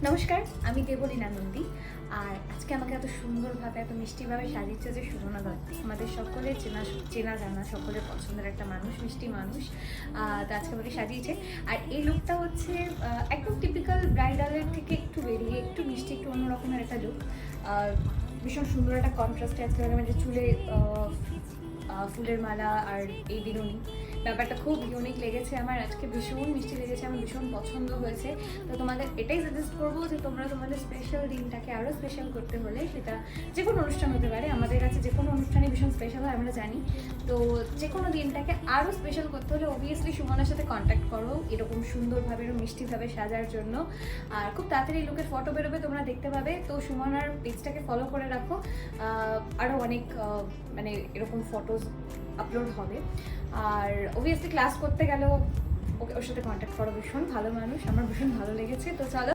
নমস্কার, আমি দেবলীনা নন্দী। আর আজকে আমাকে এত সুন্দরভাবে এত মিষ্টিভাবে সাজিয়েছে যে সুমনা দত্ত, আমাদের সকলের চেনা জানা সকলের পছন্দের একটা মানুষ, মিষ্টি মানুষ। তো আজকে আমাকে সাজিয়েছে। আর এই লুকটা হচ্ছে একদম টিপিক্যাল ব্রাইডালের থেকে একটু বেরিয়ে একটু মিষ্টি, একটু অন্যরকমের একটা লুক। ভীষণ সুন্দর একটা কন্ট্রাস্টে আজকে আমাদের চুলে ফুলের মালা আর এই বিনুনি, ব্যাপারটা খুব ইউনিক লেগেছে আমার। আজকে ভীষণ মিষ্টি লেগেছে, আমার ভীষণ পছন্দ হয়েছে। তো তোমাদের এটাই সাজেস্ট করবো যে তোমরা তোমাদের স্পেশাল দিনটাকে আরও স্পেশাল করতে হলে, সেটা যে কোনো অনুষ্ঠান হতে পারে, আমাদের কাছে যে কোনো অনুষ্ঠানই ভীষণ স্পেশাল হয় আমরা জানি। তো যে কোনো দিনটাকে আরও স্পেশাল করতে হলে অবভিয়াসলি সুমনার সাথে কন্ট্যাক্ট করো এরকম সুন্দরভাবে, এরকম মিষ্টিভাবে সাজার জন্য। আর খুব তাড়াতাড়ি লুকের ফটো বেরোবে, তোমরা দেখতে পাবে। তো সুমনার পেজটাকে ফলো করে রাখো, আরও অনেক মানে এরকম ফটোজ আপলোড হবে। আর অবভিয়াসলি ক্লাস করতে গেলেও ওর সাথে কন্ট্যাক্ট করো, ভীষণ ভালো মানুষ, আমার ভীষণ ভালো লেগেছে। তো চলো।